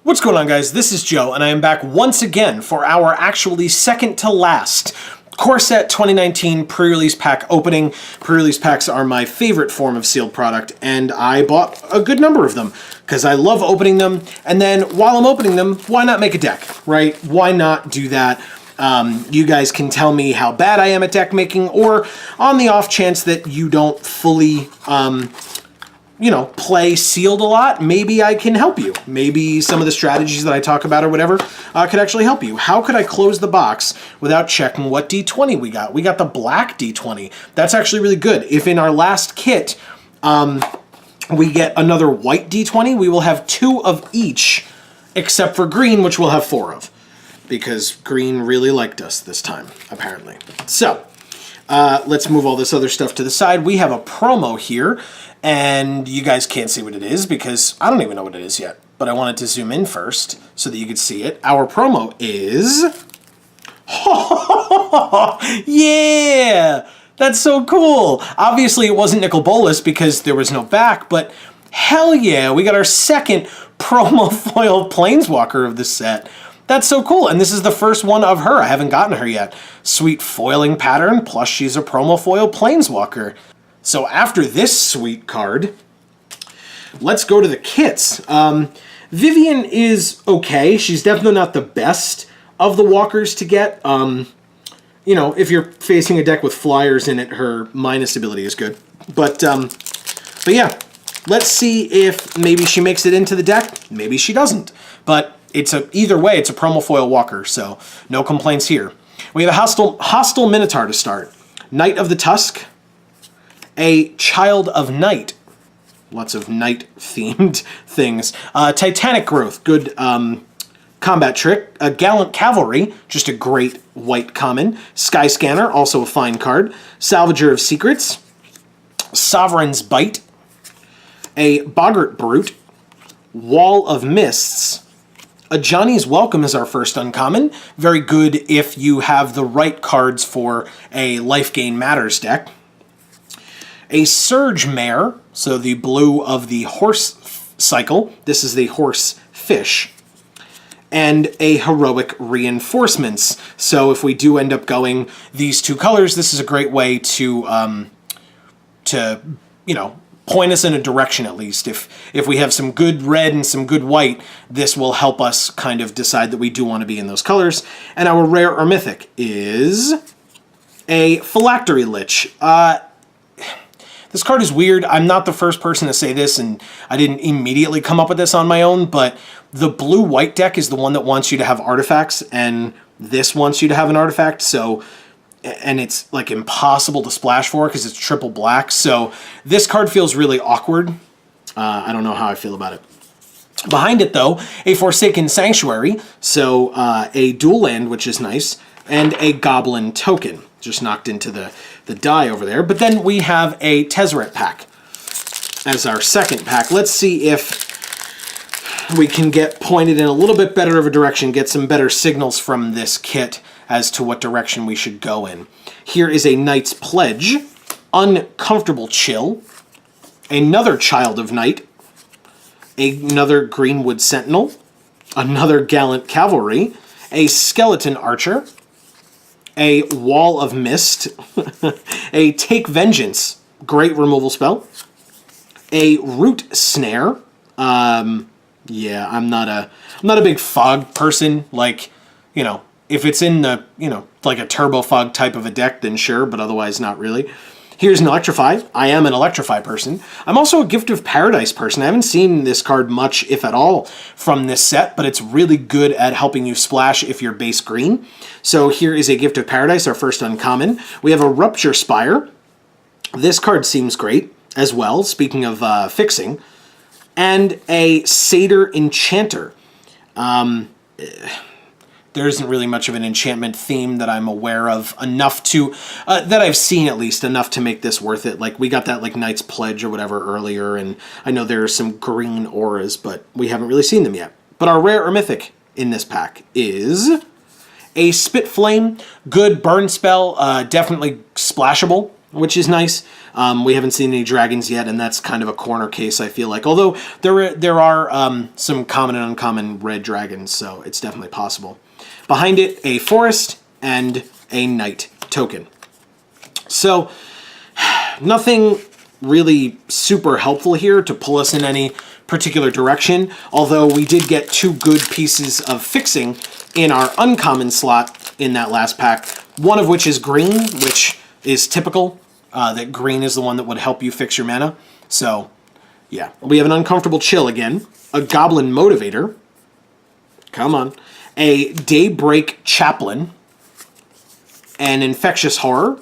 What's going on, guys? This is Joe, and I am back once again for our actually second to last Core Set 2019 pre-release pack opening. Pre-release packs are my favorite form of sealed product, and I bought a good number of them because I love opening them. And then while I'm opening them, why not make a deck, right? Why not do that? You guys can tell me how bad I am at deck making, or on the off chance that you don't fully play sealed a lot, maybe I can help you. Maybe some of the strategies that I talk about or whatever could actually help you. How could I close the box without checking what D20 we got? We got the black D20. That's actually really good. If in our last kit we get another white D20, we will have 2 of each, except for green, which we'll have 4 of, because green really liked us this time, apparently. So let's move all this other stuff to the side. We have a promo here, and you guys can't see what it is because I don't even know what it is yet, but I wanted to zoom in first so that you could see it. Our promo is... yeah! That's so cool! Obviously, it wasn't Nicol Bolas because there was no back, but hell yeah, we got our second promo foil Planeswalker of the set. That's so cool, and this is the first one of her. I haven't gotten her yet. Sweet foiling pattern, plus she's a promo foil Planeswalker. So after this sweet card, let's go to the kits. Vivian is okay. She's definitely not the best of the walkers to get. If you're facing a deck with flyers in it, her minus ability is good. But yeah, let's see if maybe she makes it into the deck. Maybe she doesn't. But either way, it's a promo foil walker, so no complaints here. We have a hostile Minotaur to start. Knight of the Tusk. A Child of Night. Lots of night-themed things. Titanic Growth, good combat trick. A Gallant Cavalry, just a great white common. Sky Scanner, also a fine card. Salvager of Secrets. Sovereign's Bite. A Boggart Brute. Wall of Mists. A Johnny's Welcome is our first uncommon. Very good if you have the right cards for a Life Gain Matters deck. A Surge Mare, so the blue of the horse cycle. This is the horse fish. And a Heroic Reinforcements. So if we do end up going these 2 colors, this is a great way to point us in a direction at least. If we have some good red and some good white, this will help us kind of decide that we do want to be in those colors. And our rare or mythic is a Phylactery Lich. This card is weird. I'm not the first person to say this, and I didn't immediately come up with this on my own, but the blue-white deck is the one that wants you to have artifacts, and this wants you to have an artifact, and it's like impossible to splash for because it's triple black, so this card feels really awkward. I don't know how I feel about it. Behind it, though, a Forsaken Sanctuary, so a dual land, which is nice, and a Goblin Token. Just knocked into the die over there. But then we have a Tezzeret pack as our second pack. Let's see if we can get pointed in a little bit better of a direction, get some better signals from this kit as to what direction we should go in. Here is a Knight's Pledge, Uncomfortable Chill, another Child of Night, another Greenwood Sentinel, another Gallant Cavalry, a Skeleton Archer, a Wall of Mist, a Take Vengeance, great removal spell, a Root Snare. Yeah, I'm not a big fog person. Like, if it's in the, like a turbo fog type of a deck, then sure, but otherwise not really. Here's an Electrify. I am an Electrify person. I'm also a Gift of Paradise person. I haven't seen this card much, if at all, from this set, but it's really good at helping you splash if you're base green. So here is a Gift of Paradise, our first uncommon. We have a Rupture Spire. This card seems great as well, speaking of fixing. And a Satyr Enchanter. There isn't really much of an enchantment theme that I'm aware of, enough to, that I've seen at least, enough to make this worth it. Like, we got that, like, Knight's Pledge or whatever earlier, and I know there are some green auras, but we haven't really seen them yet. But our rare or mythic in this pack is a Spit Flame. Good burn spell, definitely splashable. which is nice. We haven't seen any dragons yet, and that's kind of a corner case, I feel like. Although there are some common and uncommon red dragons, so it's definitely possible. Behind it, a forest and a knight token. So, nothing really super helpful here to pull us in any particular direction, although we did get 2 good pieces of fixing in our uncommon slot in that last pack, one of which is green, which is typical, that green is the one that would help you fix your mana. So, yeah. We have an Uncomfortable Chill again, a Goblin Motivator, come on, a Daybreak Chaplain, an Infectious Horror,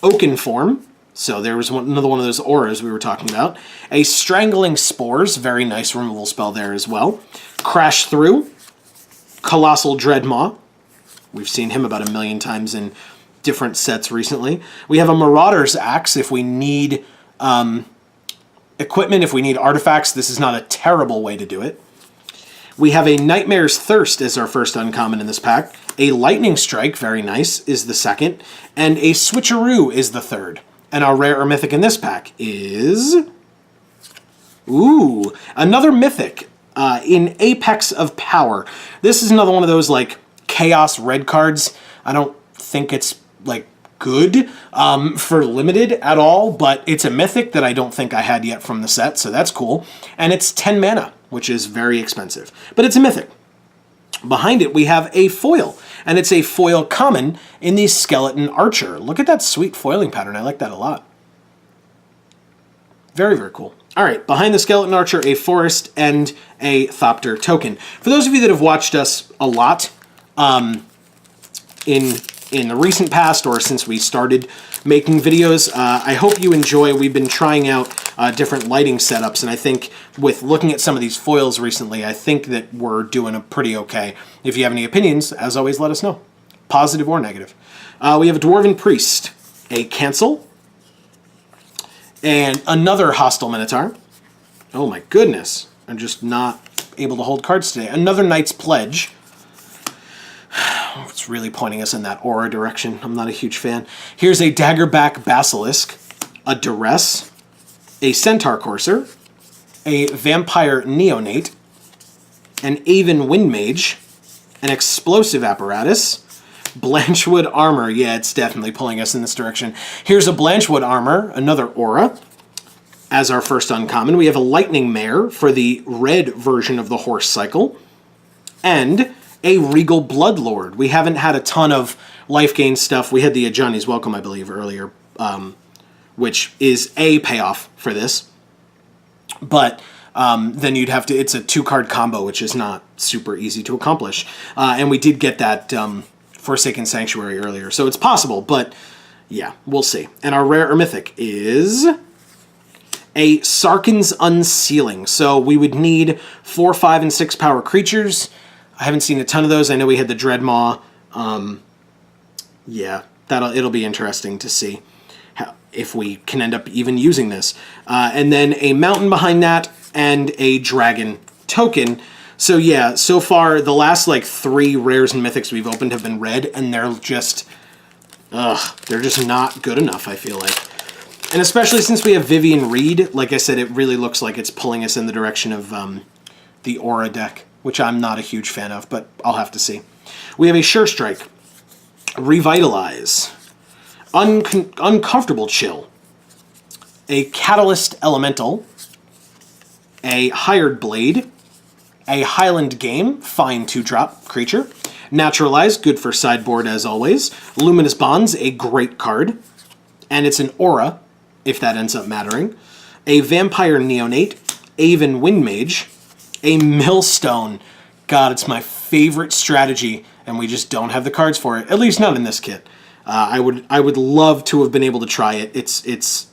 Oaken Form, so there was another one of those auras we were talking about, a Strangling Spores, very nice removal spell there as well, Crash Through, Colossal Dreadmaw, we've seen him about 1,000,000 times in different sets recently. We have a Marauder's Axe if we need equipment, if we need artifacts. This is not a terrible way to do it. We have a Nightmare's Thirst as our first uncommon in this pack. A Lightning Strike, very nice, is the second. And a Switcheroo is the third. And our rare or mythic in this pack is... Ooh, another mythic in Apex of Power. This is another one of those, like, Chaos red cards. I don't think it's, like, good for limited at all, but it's a mythic that I don't think I had yet from the set, so that's cool. And it's 10 mana, which is very expensive. But it's a mythic. Behind it, we have a foil, and it's a foil common in the Skeleton Archer. Look at that sweet foiling pattern. I like that a lot. Very, very cool. All right, behind the Skeleton Archer, a Forest and a Thopter token. For those of you that have watched us a lot in the recent past or since we started making videos, I hope you enjoy. We've been trying out different lighting setups, and I think with looking at some of these foils recently, I think that we're doing a pretty okay. If you have any opinions, as always, let us know, positive or negative. We have a Dwarven Priest, a Cancel, and another Hostile Minotaur. Oh my goodness, I'm just not able to hold cards today. Another Knight's Pledge. It's really pointing us in that aura direction. I'm not a huge fan. Here's a Daggerback Basilisk, a Duress, a Centaur Courser, a Vampire Neonate, an Aven Windmage, an Explosive Apparatus, Blanchwood Armor. Yeah, it's definitely pulling us in this direction. Here's a Blanchwood Armor, another aura. As our first uncommon, we have a Lightning Mare for the red version of the horse cycle, and a Regal Bloodlord. We haven't had a ton of life gain stuff. We had the Johnny's Welcome, I believe, earlier, which is a payoff for this. But then you'd have to, it's a 2-card combo, which is not super easy to accomplish. And we did get that Forsaken Sanctuary earlier, so it's possible, but yeah, we'll see. And our rare or mythic is a Sarkhan's Unsealing. So we would need 4, 5, and 6 power creatures. I haven't seen a ton of those. I know we had the Dreadmaw. Yeah, it'll be interesting to see if we can end up even using this. And then a Mountain behind that, and a Dragon token. So yeah, so far the last like 3 rares and mythics we've opened have been red, and they're just not good enough, I feel like. And especially since we have Vivian Reed, like I said, it really looks like it's pulling us in the direction of the Aura deck, which I'm not a huge fan of, but I'll have to see. We have a Sure Strike, Revitalize, Uncomfortable Chill, a Catalyst Elemental, a Hired Blade, a Highland Game, fine 2-drop creature, Naturalize, good for sideboard as always, Luminous Bonds, a great card, and it's an aura, if that ends up mattering, a Vampire Neonate, Aven Windmage, a Millstone. God, it's my favorite strategy, and we just don't have the cards for it, at least not in this kit. I would love to have been able to try it. It's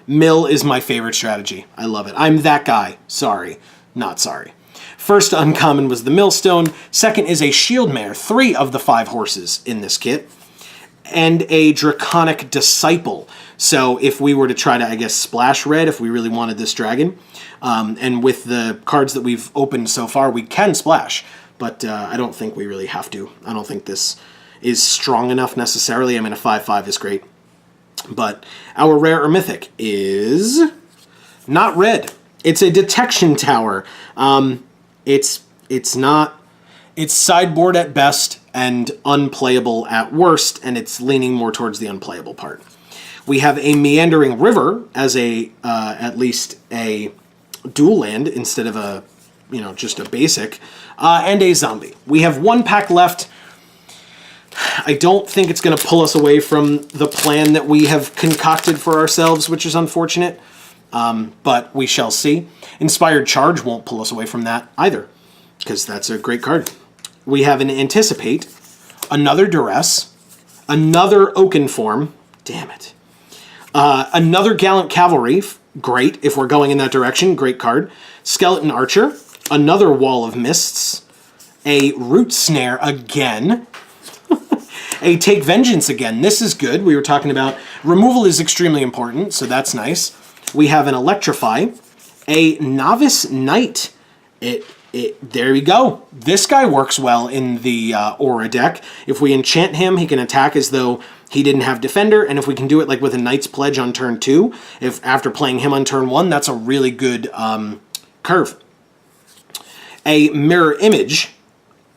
Mill is my favorite strategy. I love it. I'm that guy. Sorry. Not sorry. First uncommon was the Millstone. Second is a Shieldmare, 3 of the 5 horses in this kit. And a Draconic Disciple. So if we were to try to, I guess, splash red, if we really wanted this dragon, and with the cards that we've opened so far, we can splash. But I don't think we really have to. I don't think this is strong enough necessarily. I mean, a 5/5 is great. But our rare or mythic is not red. It's a detection tower. It's not. It's sideboard at best and unplayable at worst, and it's leaning more towards the unplayable part. We have a meandering river as a at least a dual land instead of a just a basic, and a zombie. We have one pack left. I don't think it's going to pull us away from the plan that we have concocted for ourselves, which is unfortunate, but we shall see. Inspired Charge won't pull us away from that either, because that's a great card. We have an Anticipate, another Duress, another Oaken Form, damn it, another Gallant Cavalry, great if we're going in that direction, great card, Skeleton Archer, another Wall of Mists, a Root Snare again, a Take Vengeance again. This is good. We were talking about removal is extremely important, so that's nice. We have an Electrify, a Novice Knight. There we go. This guy works well in the Aura deck. If we enchant him, he can attack as though he didn't have Defender, and if we can do it like with a Knight's Pledge on turn 2, if after playing him on turn 1, that's a really good curve. A Mirror Image,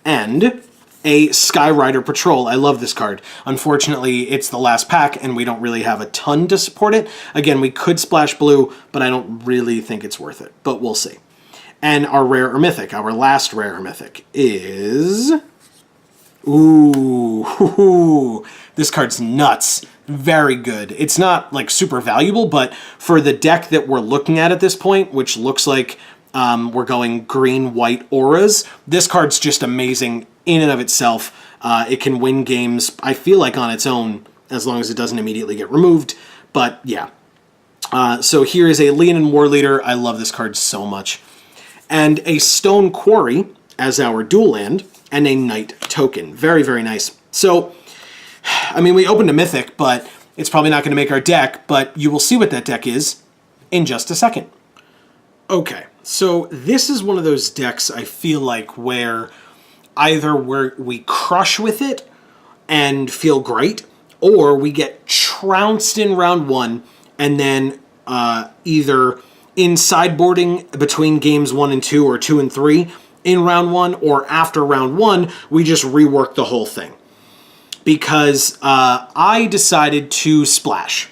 and a Skyrider Patrol. I love this card. Unfortunately, it's the last pack, and we don't really have a ton to support it. Again, we could splash blue, but I don't really think it's worth it. But we'll see. And our rare or mythic, our last rare or mythic, is... Ooh, this card's nuts. Very good. It's not, like, super valuable, but for the deck that we're looking at this point, which looks like we're going green-white auras, this card's just amazing in and of itself. It can win games, I feel like, on its own, as long as it doesn't immediately get removed. But, yeah. So here is a Leonin War Leader. I love this card so much. And a Stone Quarry as our dual land, and a Knight token. Very, very nice. So, I mean, we opened a Mythic, but it's probably not going to make our deck, but you will see what that deck is in just a second. Okay, so this is one of those decks I feel like where either we crush with it and feel great, or we get trounced in round 1, and then either in sideboarding between games 1 and 2 or 2 and 3 in round 1, or after round 1, we just rework the whole thing. Because I decided to splash.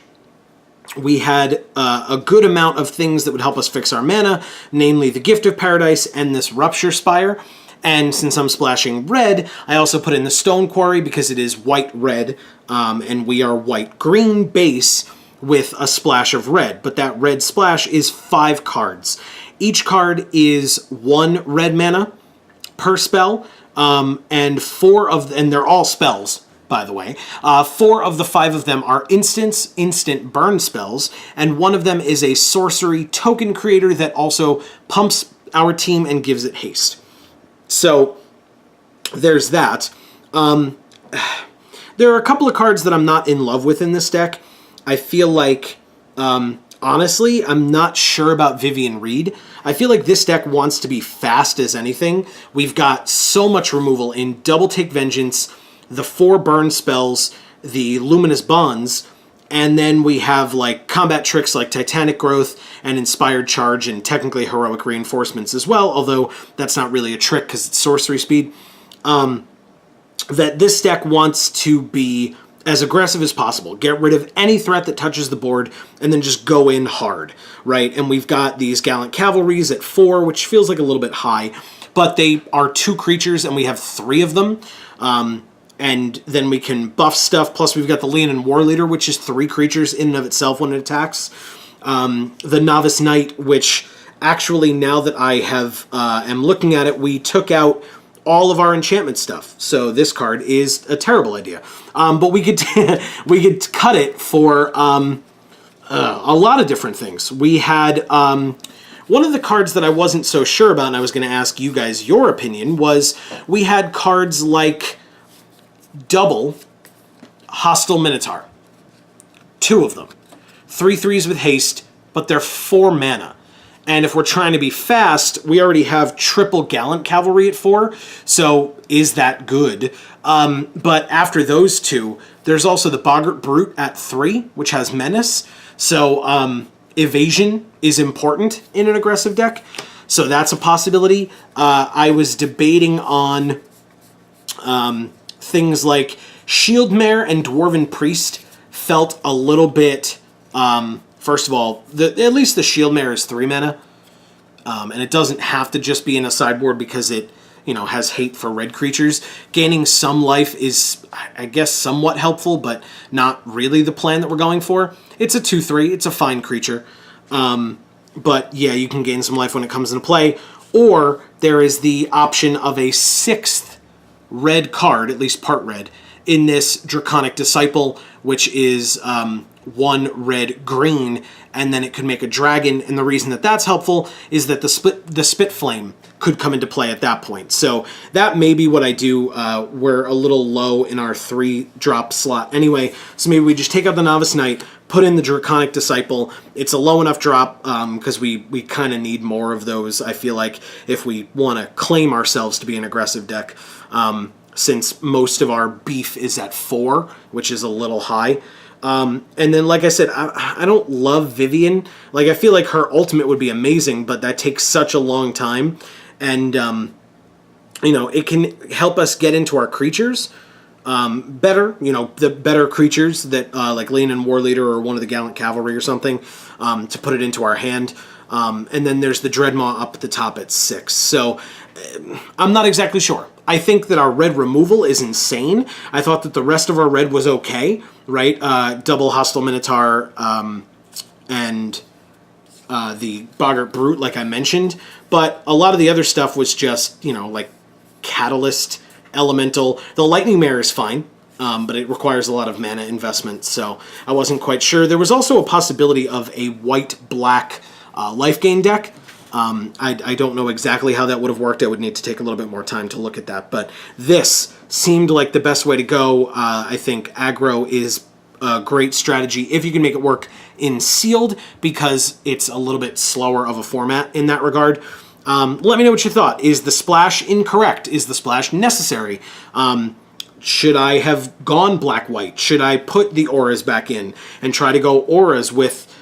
We had a good amount of things that would help us fix our mana, namely the Gift of Paradise and this Rupture Spire. And since I'm splashing red, I also put in the Stone Quarry because it is white-red, and we are white-green base with a splash of red. But that red splash is 5 cards. Each card is 1 red mana per spell, and 4 of and they're all spells, by the way. 4 of the 5 of them are instant burn spells, and 1 of them is a sorcery token creator that also pumps our team and gives it haste. So there's that. There are a couple of cards that I'm not in love with in this deck. I feel like, honestly, I'm not sure about Vivian Reed. I feel like this deck wants to be fast as anything. We've got so much removal in Double Take Vengeance, the 4 burn spells, the Luminous Bonds, and then we have like combat tricks like Titanic Growth and Inspired Charge and technically Heroic Reinforcements as well, although that's not really a trick because it's sorcery speed. That this deck wants to be as aggressive as possible. Get rid of any threat that touches the board and then just go in hard, right? And we've got these Gallant Cavalries at 4, which feels like a little bit high, but they are 2 creatures and we have 3 of them. And then we can buff stuff. Plus we've got the Leonin War Leader, which is 3 creatures in and of itself when it attacks. The Novice Knight, which actually now that I have am looking at it, we took out all of our enchantment stuff. So this card is a terrible idea. But we could we could cut it for a lot of different things. We had one of the cards that I wasn't so sure about, and I was going to ask you guys your opinion, was we had cards like double Hostile Minotaur. 2 of them. 3/3s with haste, but they're 4 mana. And if we're trying to be fast, we already have triple Gallant Cavalry at 4, so is that good? But after those two, there's also the Boggart Brute at 3, which has Menace, so evasion is important in an aggressive deck, so that's a possibility. I was debating on things like Shieldmare and Dwarven Priest felt a little bit... first of all, at least the Shieldmare is 3 mana, and it doesn't have to just be in a sideboard because it, has hate for red creatures. Gaining some life is, I guess, somewhat helpful, but not really the plan that we're going for. It's a 2/3, it's a fine creature, but yeah, you can gain some life when it comes into play, or there is the option of a 6th red card, at least part red, in this Draconic Disciple, which is 1 red green, and then it could make a dragon. And the reason that that's helpful is that the Spit Flame could come into play at that point. So that may be what I do. We're a little low in our 3-drop slot anyway, so maybe we just take out the Novice Knight, put in the Draconic Disciple. It's a low enough drop because we kind of need more of those, I feel like, if we want to claim ourselves to be an aggressive deck. Since most of our beef is at 4, which is a little high. And then, like I said, I don't love Vivian. Like, I feel like her ultimate would be amazing, but that takes such a long time. And, it can help us get into our creatures better. The better creatures that, like Leonin War Leader or one of the Gallant Cavalry or something, to put it into our hand. And then there's the Dreadmaw up at the top at 6. So, I'm not exactly sure. I think that our red removal is insane. I thought that the rest of our red was okay, right? Double Hostile Minotaur and the Boggart Brute, like I mentioned. But a lot of the other stuff was just, like Catalyst, Elemental. The Lightning Mare is fine, but it requires a lot of mana investment, so I wasn't quite sure. There was also a possibility of a white-black life gain deck. I don't know exactly how that would have worked. I would need to take a little bit more time to look at that. But this seemed like the best way to go. I think aggro is a great strategy if you can make it work in sealed, because it's a little bit slower of a format in that regard. Let me know what you thought. Is the splash incorrect? Is the splash necessary? Should I have gone black-white? Should I put the auras back in and try to go auras with...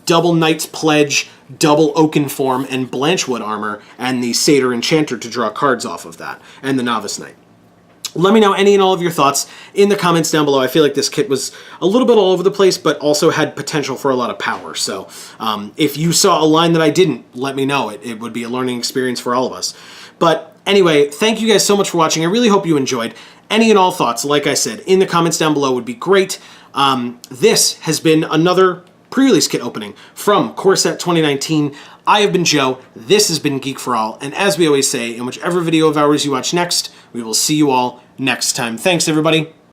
double Knight's Pledge, double Oakenform, and Blanchwood armor, and the Satyr Enchanter to draw cards off of that, and the Novice Knight. Let me know any and all of your thoughts in the comments down below. I feel like this kit was a little bit all over the place, but also had potential for a lot of power. So if you saw a line that I didn't, let me know. It would be a learning experience for all of us. But anyway, thank you guys so much for watching. I really hope you enjoyed. Any and all thoughts, like I said, in the comments down below would be great. This has been another pre-release kit opening from Core Set 2019. I have been Joe, this has been Geek for All, and as we always say, in whichever video of ours you watch next, we will see you all next time. Thanks, everybody.